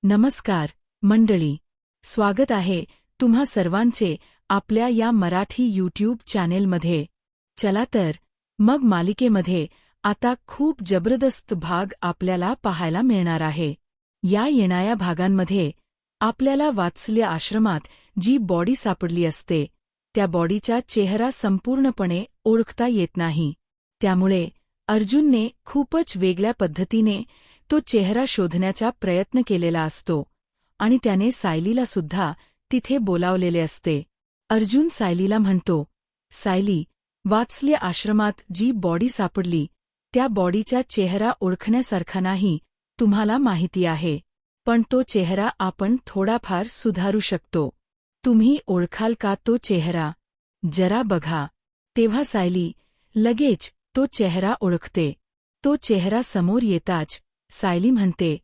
नमस्कार मंडळी, स्वागत आहे तुम्हा सर्वांचे आपल्या या मराठी यूट्यूब चॅनेलमध्ये. चला तर मग मालिकेमध्ये आता खूप जबरदस्त भाग आपल्याला पाहायला मिळणार आहे. या येणाऱ्या भागांमध्ये आपल्याला वात्सल्य आश्रमात जी बॉडी सापडली असते त्या बॉडीचा चेहरा संपूर्णपणे ओळखता येत नाही. त्यामुळे अर्जुनने खूपच वेगळ्या पद्धतीने तो चेहरा शोधण्याचा प्रयत्न केलेला असतो आणि त्याने सायलीला सुद्धा तिथे बोलावलेले असते. अर्जुन सायलीला म्हणतो, सायली, वात्सल्य आश्रमात जी बॉडी सापडली त्या बॉडीचा चेहरा ओळखण्यासारखा नाही, तुम्हाला माहिती आहे. पण तो चेहरा आपण थोडाफार सुधारू शकतो. तुम्ही ओळखाल का तो चेहरा? जरा बघा. तेव्हा सायली लगेच तो चेहरा ओळखते. तो चेहरा समोर येताच सायली म्हणते,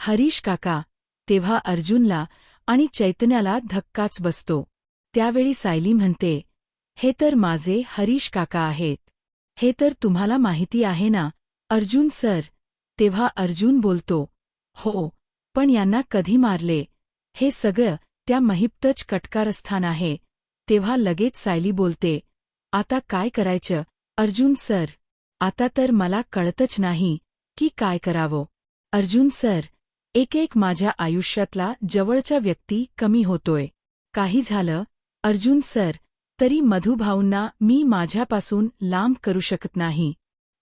हरीश काका. तेव्हा अर्जुनला आणि चैतन्याला धक्काच बसतो. त्यावेळी सायली म्हणते, हे तर माझे हरीश काका आहेत. हे तर तुम्हाला माहिती आहे ना अर्जुन सर? तेव्हा अर्जुन बोलतो, हो, पण यांना कधी मारले? हे सगळं त्या महिप्तच कटकारस्थान आहे. तेव्हा लगेच सायली बोलते, आता काय करायचं अर्जुन सर? आता तर मला कळतच नाही की काय करावं. अर्जुन सर, एक माझ्या आयुष्यातला जवळचा व्यक्ती कमी होतोय. काही झालं अर्जुन सर तरी मधुभाऊंना मी माझ्यापासून लांब करू शकत नाही.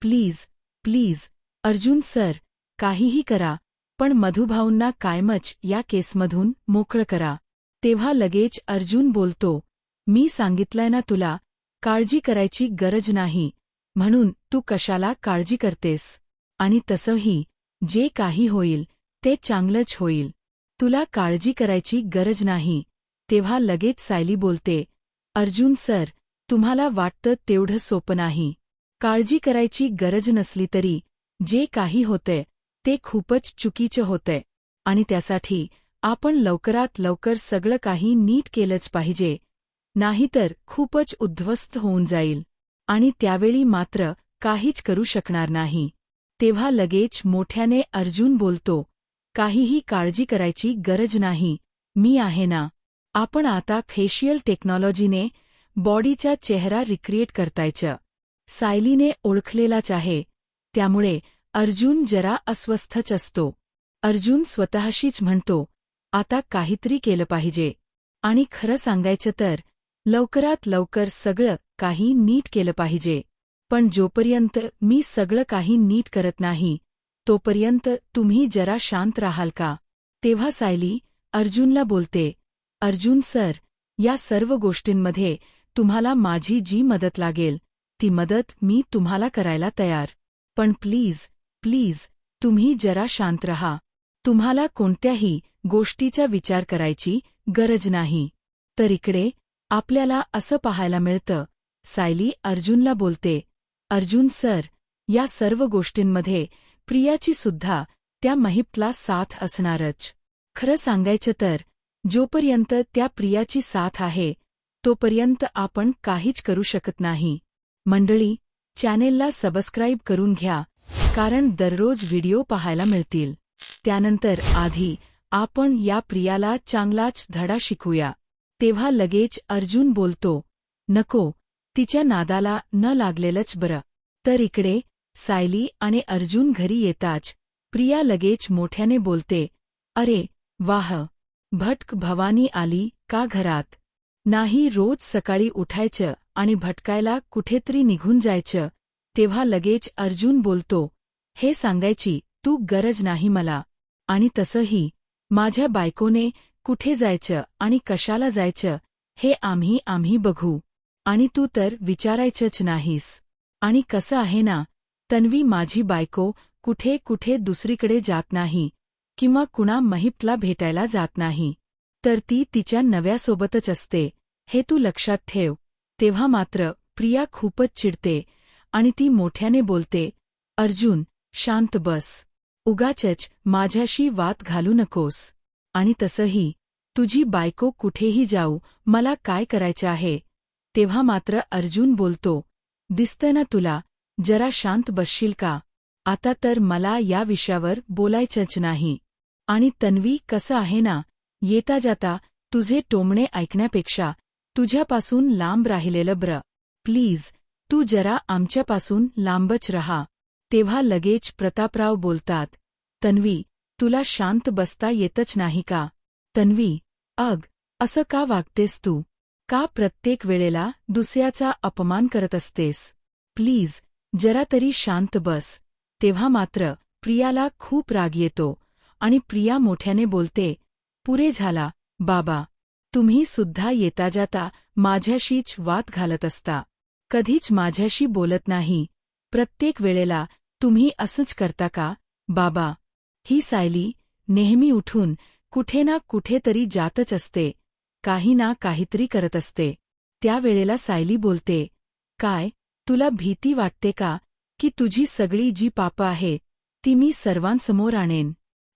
प्लीज अर्जुन सर, काहीही करा, पण मधुभाऊंना कायमच या केसमधून मोकळं करा. तेव्हा लगेच अर्जुन बोलतो, मी सांगितलंय ना तुला, काळजी करायची गरज नाही, म्हणून तू कशाला काळजी करतेस? आणि तसंही जे काही होईल ते चांगलंच होईल. तुला काळजी करायची गरज नाही. तेव्हा लगेच सायली बोलते, अर्जुन सर, तुम्हाला वाटतं तेवढं सोपं नाही. काळजी करायची गरज नसली तरी जे काही होतंय ते खूपच चुकीचं होतंय आणि त्यासाठी आपण लवकरात लवकर सगळं काही नीट केलंच पाहिजे, नाहीतर खूपच उद्ध्वस्त होऊन जाईल आणि त्यावेळी मात्र काहीच करू शकणार नाही. तेव्हा लगेच मोठ्याने अर्जुन बोलतो, काहीही काळजी करायची गरज नाही, मी आहे ना. आपण आता फेशियल टेक्नॉलॉजीने बॉडीचा चेहरा रिक्रिएट करतायचं. सायलीने ओळखलेलाच आहे, त्यामुळे अर्जुन जरा अस्वस्थच असतो. अर्जुन स्वतःशीच म्हणतो, आता काहीतरी केलं पाहिजे आणि खरं सांगायचं तर लवकरात लवकर सगळं काही नीट केलं पाहिजे. पण जोपर्यंत मी सगळं काही नीट करत नाही तोपर्यंत तुम्ही जरा शांत राहाल का? तेव्हा सायली अर्जुनला बोलते, अर्जुन सर, या सर्व गोष्टींमध्ये तुम्हाला माझी जी मदत लागेल ती मदत मी तुम्हाला करायला तयार. पण प्लीज तुम्ही जरा शांत रहा. तुम्हाला कोणत्याही गोष्टीचा विचार करायची गरज नाही. तर इकडे आपल्याला असं पाहायला मिळतं, सायली अर्जुनला बोलते, अर्जुन सर, या सर्व गोष्टींमध्ये प्रियाची सुद्धा त्या महिप्तला साथ असणारच. खरं सांगायचं तर जोपर्यंत त्या प्रियाची साथ आहे तोपर्यंत आपण काहीच करू शकत नाही. मंडळी, चॅनेलला सबस्क्राईब करून घ्या, कारण दररोज व्हिडिओ पाहायला मिळतील. त्यानंतर आधी आपण या प्रियाला चांगलाच धडा शिकूया. तेव्हा लगेच अर्जुन बोलतो, नको, तिच्या नादाला न लागलेलंच बरं. तर इकडे सायली आणि अर्जुन घरी येताच प्रिया लगेच मोठ्याने बोलते, अरे वाह, भटक भवानी आली का घरात? नाही रोज सकाळी उठायचं आणि भटकायला कुठेतरी निघून जायचं. तेव्हा लगेच अर्जुन बोलतो, हे सांगायची तू गरज नाही मला. आणि तसंही माझ्या बायकोने कुठे जायचं आणि कशाला जायचं हे आम्ही बघू. आणि तू तर विचारायचंच नाहीस. आणि कसं आहे ना, तन्वी माझी बायको कुठे दुसरीकडे जात नाही किंवा कुणा महिप्तला भेटायला जात नाही, तर ती तिच्या नव्यासोबतच असते, हे तू लक्षात ठेव. तेव्हा मात्र प्रिया खूपच चिडते आणि ती मोठ्याने बोलते, अर्जुन, शांत बस. उगाचच माझ्याशी वाद घालू नकोस. आणि तसंही तुझी बायको कुठेही जाऊ, मला काय करायचं आहे? तेव्हा मात्र अर्जुन बोलतो, दिसतंय ना तुला, जरा शांत बसशील का? आता तर मला या विषयावर बोलायचंच नाही. आणि तन्वी कसं आहे ना, येता जाता तुझे टोमणे ऐकण्यापेक्षा तुझ्यापासून लांब राहिलेलं बरं. प्लीज तू जरा आमच्यापासून लांबच रहा. तेव्हा लगेच प्रतापराव बोलतात, तन्वी, तुला शांत बसता येतच नाही का? तन्वी, असं का वागतेस तू? का प्रत्येक वेळेला दुसऱ्याचा अपमान करत असतेस? प्लीज जरा तरी शांत बस. तेव्हा मात्र प्रियाला खूप राग येतो आणि प्रिया मोठ्याने बोलते, पुरे झाला, बाबा. तुम्ही सुद्धा येता जाता माझ्याशीच वाद घालत असता. कधीच माझ्याशी बोलत नाही. प्रत्येक वेळेला तुम्ही असंच करता का, बाबा? ही सायली नेहमी उठून कुठे ना कुठेतरी जातच असते, काही ना काहीतरी करत असते. त्यावेळेला सायली बोलते, काय तुला भीती वाटते का की तुझी सगळी जी पापं आहे ती मी सर्वांसमोर आणेन?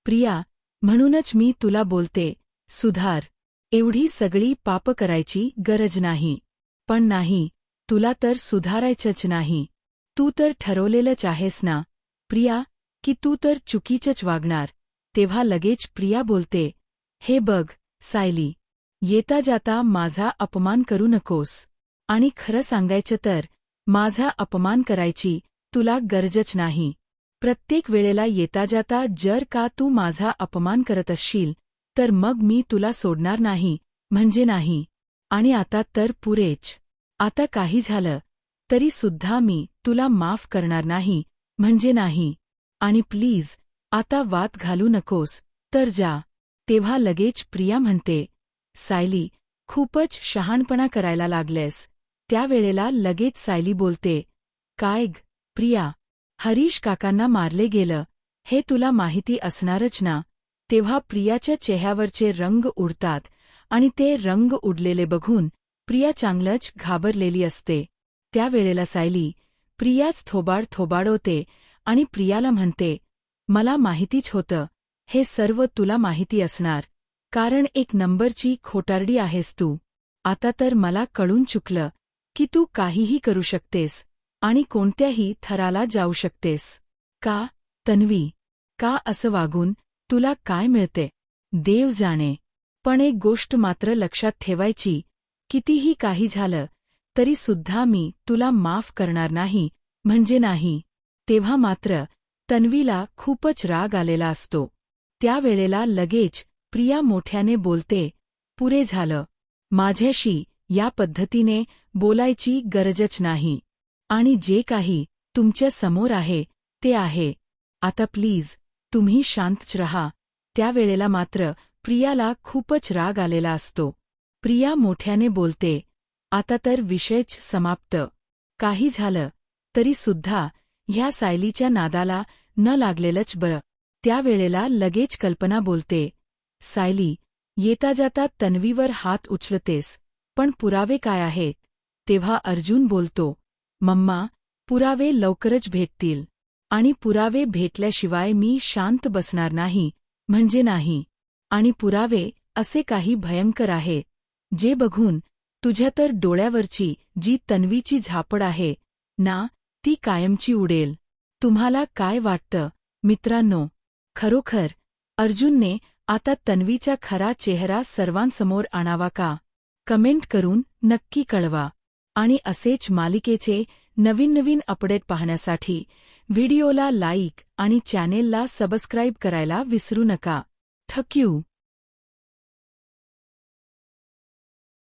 प्रिया, म्हणूनच मी तुला बोलते, सुधार. एवढी सगळी पापं करायची गरज नाही. पण नाही, तुला तर सुधारायचंच नाही. तू तर ठरवलेलंच आहेस ना, प्रिया, की तू तर चुकीचंच वागणार. तेव्हा लगेच प्रिया बोलते, हे बघ, सायली, येता जाता माझा अपमान करू नकोस. आणि खरं सांगायचं तर माझा अपमान करायची तुला गरजच नाही. प्रत्येक वेळेला येता जाता जर का तू माझा अपमान करत असशील तर मग मी तुला सोडणार नाही, म्हणजे नाही. आणि आता तर पुरेच. आता काही झालं तरी सुद्धा मी तुला माफ करणार नाही, म्हणजे नाही. आणि प्लीज आता वाद घालू नकोस, तर जा. तेव्हा लगेच प्रिया म्हणते, सायली, खूपच शहाणपणा करायला लागलेस. त्यावेळेला लगेच सायली बोलते, काय ग, प्रिया, हरीश काकांना मारले गेलं हे तुला माहिती असणारच ना. तेव्हा प्रियाच्या चेहऱ्यावरचे रंग उडतात आणि ते रंग उडलेले बघून प्रिया चांगलंच घाबरलेली असते. त्यावेळेला सायली प्रियाच थोबाड थोबाडवते आणि प्रियाला म्हणते, मला माहितीच होतं, हे सर्व तुला माहिती असणार, कारण एक नंबरची खोटारडी आहेस तू. आता तर मला कळून चुकलं की तू काहीही करू शकतेस आणि कोणत्याही थराला जाऊ शकतेस. का, तन्वी? का असं वागून तुला काय मिळते? देव जाणे. पण एक गोष्ट मात्र लक्षात ठेवायची, कितीही काही झालं तरी सुद्धा मी तुला माफ करणार नाही, म्हणजे नाही. तेव्हा मात्र तन्वीला खूपच राग आलेला असतो. त्यावेळेला लगेच प्रिया मोठ्याने बोलते, पुरे झालं. माझ्याशी या पद्धतीने बोलायची गरजच नाही. आणि जे काही तुमच्या समोर आहे ते आहे. आता प्लीज तुम्ही शांतच रहा. त्यावेळेला मात्र प्रियाला खूपच राग आलेला असतो. प्रिया मोठ्याने बोलते, आता तर विषयच समाप्त. काही झालं तरी सुद्धा ह्या सायलीच्या नादाला न लागलेलंच बरं. त्यावेळेला लगेच कल्पना बोलते, सायली, येता जाता तन्वीवर हात उचलतेस, पण पुरावे काय आहेत? तेव्हा अर्जुन बोलतो, मम्मा, पुरावे लवकरच भेटतील. आणि पुरावे भेटल्याशिवाय मी शांत बसणार नाही, म्हणजे नाही. आणि पुरावे असे काही भयंकर आहे, जे बघून तुझ्या तर डोळ्यावरची जी तन्वीची झापड आहे ना, ती कायमची उडेल. तुम्हाला काय वाटतं, मित्रांनो? खरोखर अर्जुनने आता तन्वीचा खरा चेहरा सर्वांसमोर आणावा का? कमेंट करून नक्की कळवा. आणि असेच मालिकेचे नवीन अपडेट पाहण्यासाठी व्हिडिओला लाईक आणि चॅनेलला सबस्क्राईब करायला विसरू नका. Thank you.